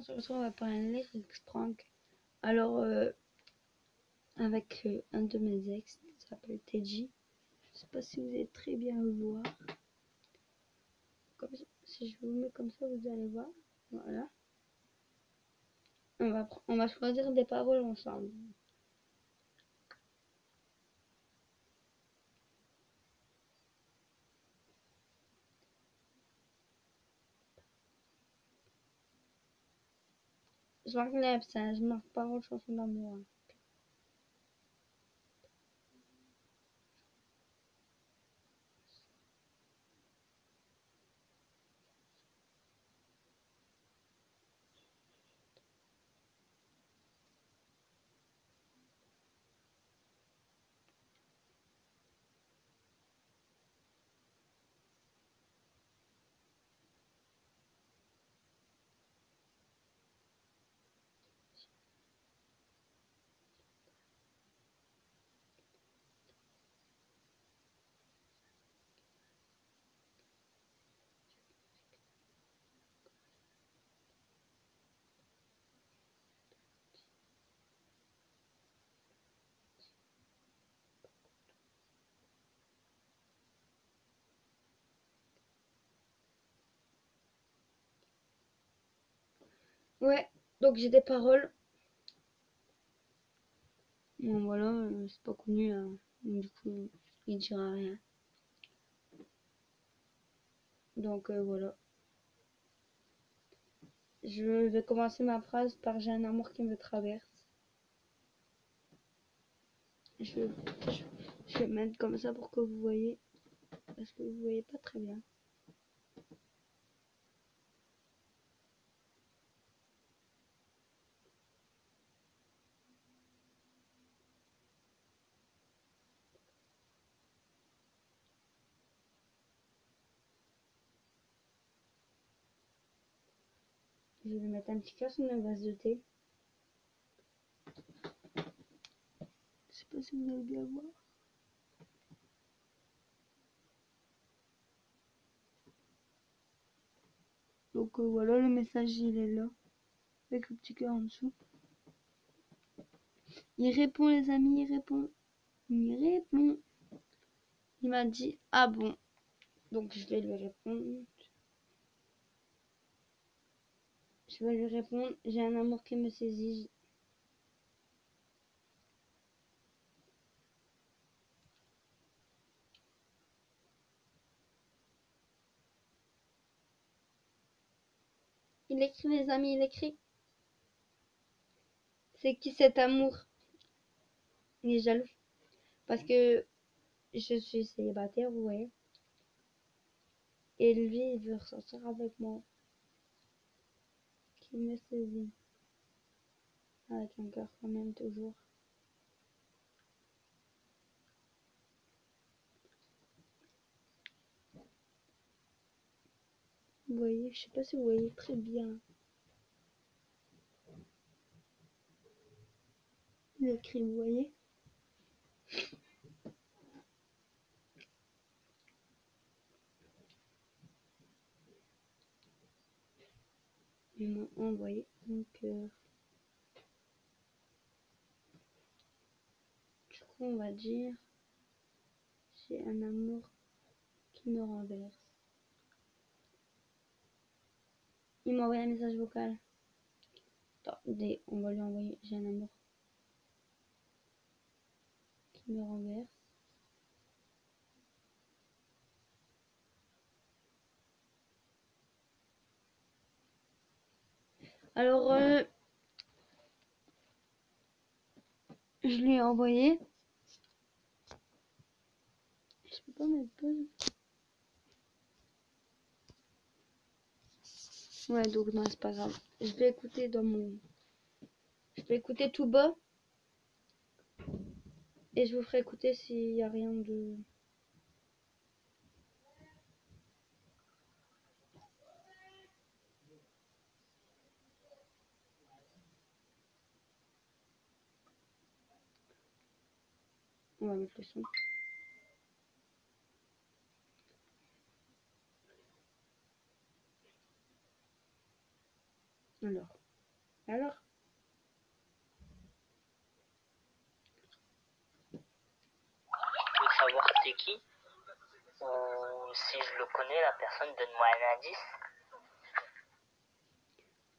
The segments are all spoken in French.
se retrouve à parler un lyrics prank. Alors, avec un de mes ex, qui s'appelle Teji. Je sais pas si vous allez très bien le voir. Comme ça, si je vous mets comme ça, vous allez voir. Voilà. On va choisir des paroles ensemble. Je marque l'absence, je marque parole, chanson d'amour. Ouais, donc j'ai des paroles. Bon, voilà, c'est pas connu, du coup, il dira rien. Donc, voilà. Je vais commencer ma phrase par j'ai un amour qui me traverse. Je, je vais mettre comme ça pour que vous voyez, parce que vous voyez pas très bien. Je vais mettre un petit cœur sur ma vase de thé. Je sais pas si vous allez bien voir. Donc voilà, le message il est là, avec le petit cœur en dessous. Il répond les amis, il répond. Il répond. Il m'a dit ah bon. Donc je vais lui répondre. Je vais lui répondre, j'ai un amour qui me saisit. Il écrit les amis, il écrit. C'est qui cet amour? Il est jaloux. Parce que je suis célibataire, vous voyez. Et lui, il veut ressortir avec moi. Qui me saisit. Avec un cœur quand même, toujours. Vous voyez, je sais pas si vous voyez très bien. Il écrit, vous voyez. Ils m'ont envoyé un cœur. Du coup, on va dire, j'ai un amour qui me renverse. Il m'a envoyé un message vocal. Attendez, on va lui envoyer, j'ai un amour qui me renverse. Alors, je lui ai envoyé. Je peux pas mettre pause. Ouais, donc non, c'est pas grave. Je vais écouter dans mon... Je vais écouter tout bas. Et je vous ferai écouter s'il y a rien de... On va mettre le son. Alors. Alors, Tu veux savoir c'est qui? Ou si je le connais, la personne, donne-moi un indice.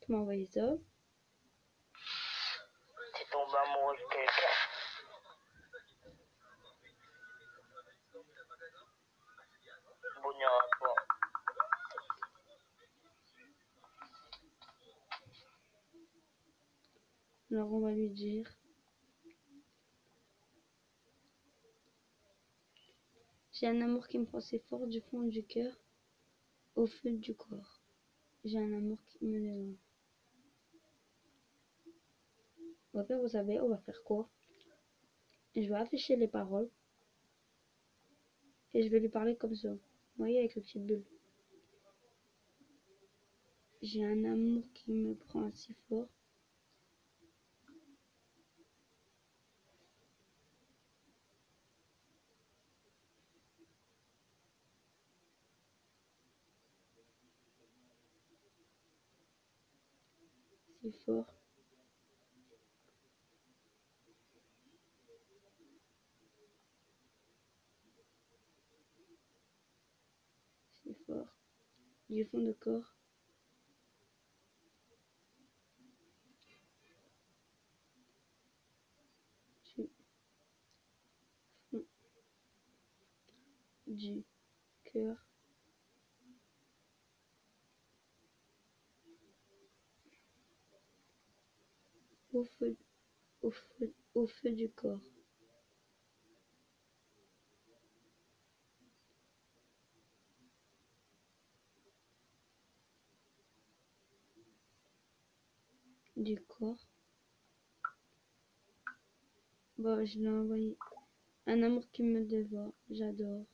tu m'as envoyé ça. T'es tombé amoureux de quelqu'un. Bonheur à toi. Alors, on va lui dire. J'ai un amour qui me prend si fort du fond du cœur, au feu du corps. J'ai un amour qui me dévore. On va faire, vous savez, on va faire quoi? Je vais afficher les paroles et je vais lui parler comme ça. Vous voyez, avec la petite bulle. J'ai un amour qui me prend si fort. Si fort. Si fort. Du fond de corps. Du fond du cœur. Au feu, au feu du corps. Du corps. Bon, je l'ai envoyé. Un amour qui me dévore. J'adore.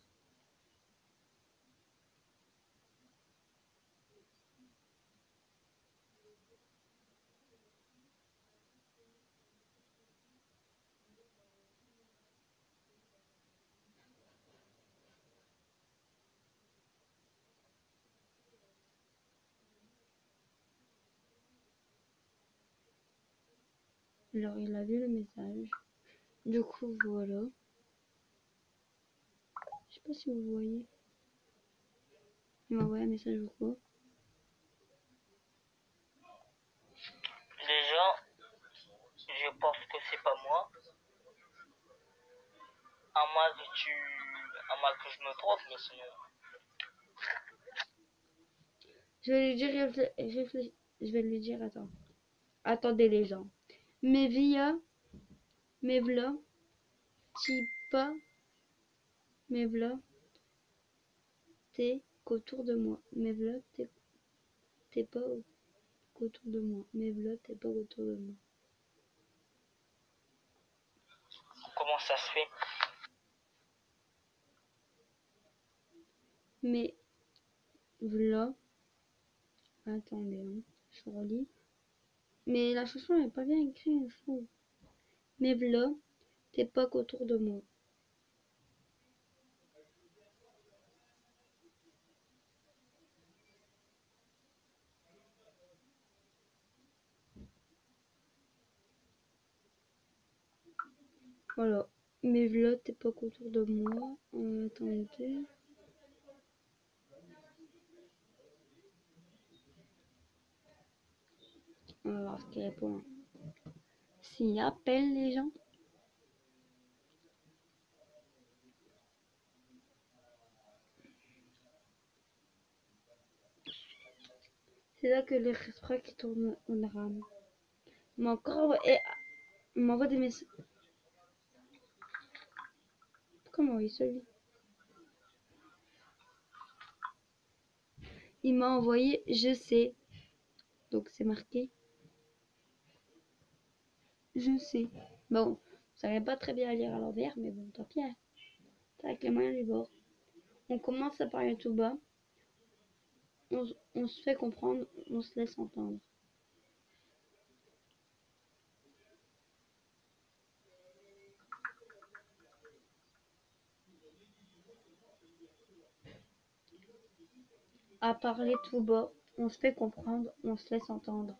Alors, il a vu le message. Du coup, voilà. Je sais pas si vous voyez. Il m'a envoyé un message ou quoi. Déjà, je pense que c'est pas moi. À moins que je me trompe, mais sinon. Je vais lui dire, je vais lui dire, attends. Attendez les gens. Mais via, mais v'là, t'y pas, mais v'là, t'es qu'autour de moi. Mais v'là, t'es pas qu'autour de moi. Mais v'là, t'es pas autour de moi. Comment ça se fait? Mais v'là, attendez, hein, je relis. Mais la chanson n'est pas bien écrite, je trouve. Mais v'là, t'es pas qu'autour de moi. Voilà. Mais v'là, t'es pas qu'autour de moi. Attendez. On va voir ce qu'il répond. S'il appelle les gens. C'est là que les phrases qui tournent en rame. Mais encore, et il m'envoie des messages. Comment il celui? Il m'a envoyé je sais. Donc c'est marqué je sais. Bon, ça savais pas très bien à lire à l'envers, mais bon, tant pis. Hein. Avec les moyens du bord. On commence à parler tout bas. On se fait comprendre, on se laisse entendre. À parler tout bas, on se fait comprendre, on se laisse entendre.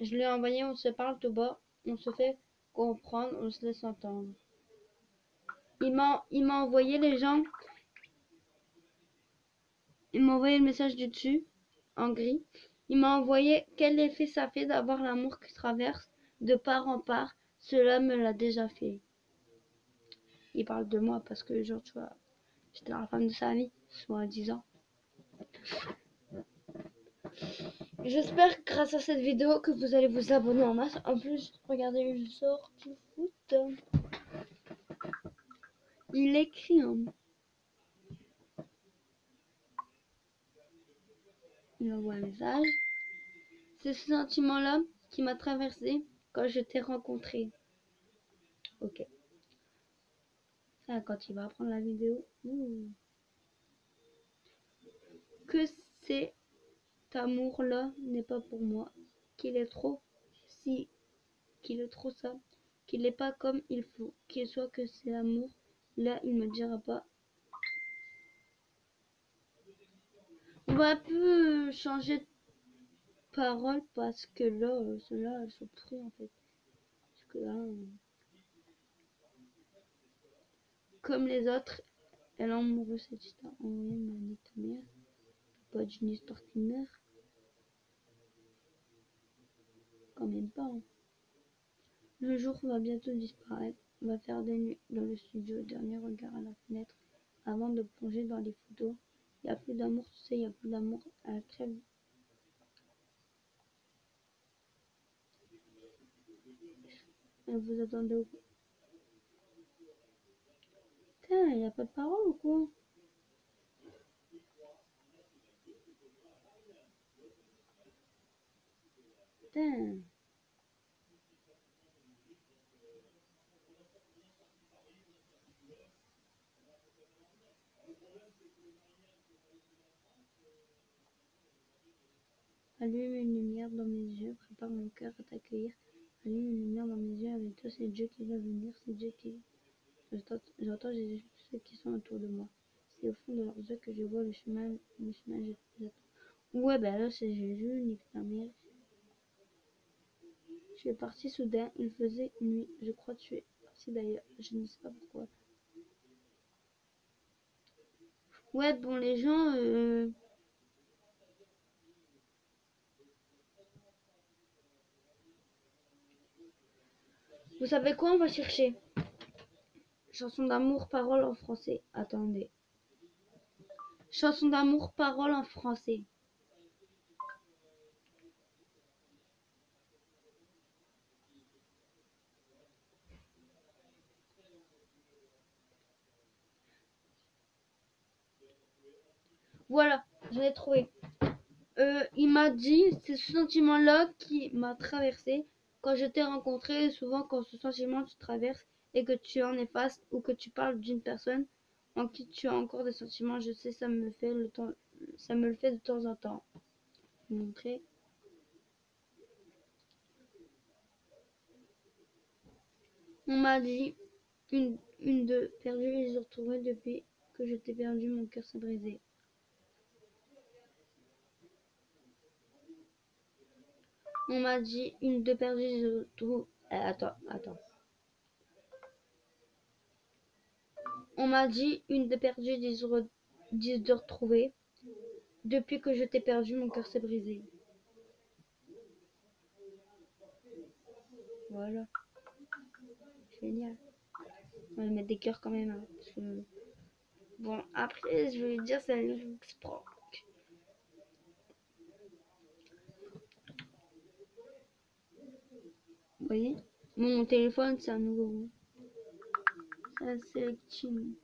Je lui ai envoyé, on se parle tout bas, on se fait comprendre, on se laisse entendre. Il m'a envoyé les gens, il m'a envoyé le message du dessus, en gris. Il m'a envoyé quel effet ça fait d'avoir l'amour qui traverse de part en part. Cela me l'a déjà fait. Il parle de moi parce que, genre, tu vois, j'étais la femme de sa vie, soi-disant. J'espère grâce à cette vidéo que vous allez vous abonner en masse. En plus, regardez, je sors du foot. Il écrit, hein. Il envoie un message. C'est ce sentiment-là qui m'a traversé quand je t'ai rencontré. Ok. Ça, quand il va prendre la vidéo. Que cet amour-là n'est pas pour moi. Qu'il est trop. Si. Qu'il est trop ça. Qu'il n'est pas comme il faut. Qu'il soit que c'est l'amour. Là, il me dira pas. On va un peu changer de parole parce que là, ceux-là, elles sont pourries en fait. Parce que là, comme les autres, elle est amoureuse cette histoire. Envoyez ma nique ta mère. Pas d'une histoire qui meurt. Quand même pas. Hein. Le jour va bientôt disparaître. On va faire des nuits dans le studio. Dernier regard à la fenêtre avant de plonger dans les photos. Il n'y a plus d'amour, tu sais, il n'y a plus d'amour à la crève. Vous attendez où? Putain, il n'y a pas de parole ou quoi? Putain. Allume une lumière dans mes yeux, prépare mon cœur à t'accueillir. Allume une lumière dans mes yeux, avec toi c'est Dieu qui va venir, c'est Dieu qui... J'entends Jésus, tous ceux qui sont autour de moi. C'est au fond de leurs yeux que je vois le chemin j'attends. Ouais, ben là c'est Jésus, nique ta mère. Tu es parti soudain, il faisait nuit, je crois que tu es parti d'ailleurs, je ne sais pas pourquoi. Ouais, bon les gens... Vous savez quoi, on va chercher. Chanson d'amour, parole en français. Attendez. Chanson d'amour, parole en français. Voilà, je l'ai trouvé. Il m'a dit, c'est ce sentiment-là qui m'a traversé quand je t'ai rencontré. Souvent, quand ce sentiment te traverse et que tu en es face ou que tu parles d'une personne en qui tu as encore des sentiments, je sais, ça me fait de temps en temps. Je vais vous montrer. On m'a dit une de perdue et je retrouvée depuis que je t'ai perdu, mon cœur s'est brisé. On m'a dit une de perdue et je retrouve. Attends. On m'a dit une de perdue, 10 de retrouvée. Depuis que je t'ai perdu, mon cœur s'est brisé. Voilà. Génial. On va mettre des cœurs quand même. Hein, parce que... Bon, après, je vais dire, c'est un livre exprès. Vous voyez? Mon téléphone, c'est un nouveau. C'est un sélectine.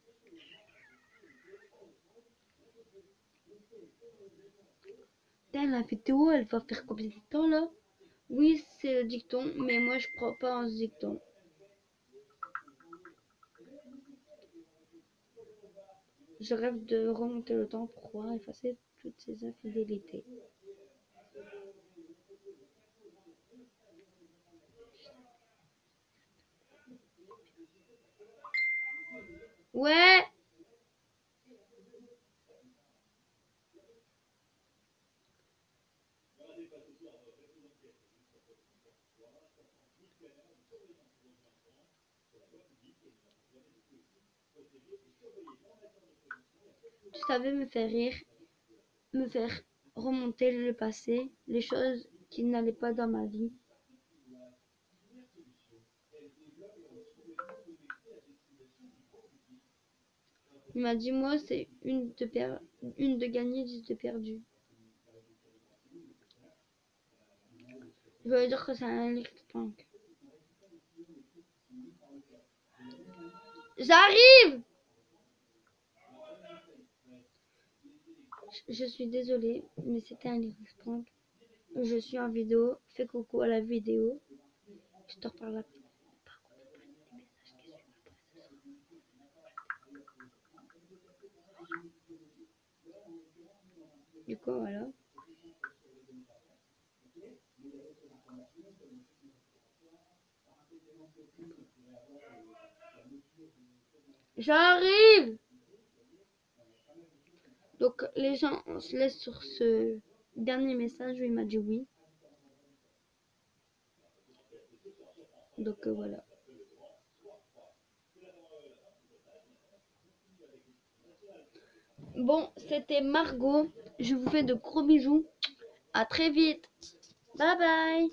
Putain, la vidéo, elle va faire combien de temps là? Oui, c'est le dicton, mais moi je crois pas en ce dicton. Je rêve de remonter le temps pour pouvoir effacer toutes ces infidélités. Ouais. Tu savais me faire rire, me faire remonter le passé, les choses qui n'allaient pas dans ma vie. Il m'a dit, moi, c'est une de gagner, 10 de perdu. Je veux dire que c'est un Lichtbank. J'arrive! Je suis désolée, mais c'était un Lichtbank. Je suis en vidéo. Fais coucou à la vidéo. Je te reparle après. Du coup, voilà. J'arrive! Donc, les gens, on se laisse sur ce dernier message où il m'a dit oui. Donc, voilà. Bon, c'était Margot. Je vous fais de gros bisous. À très vite. Bye bye.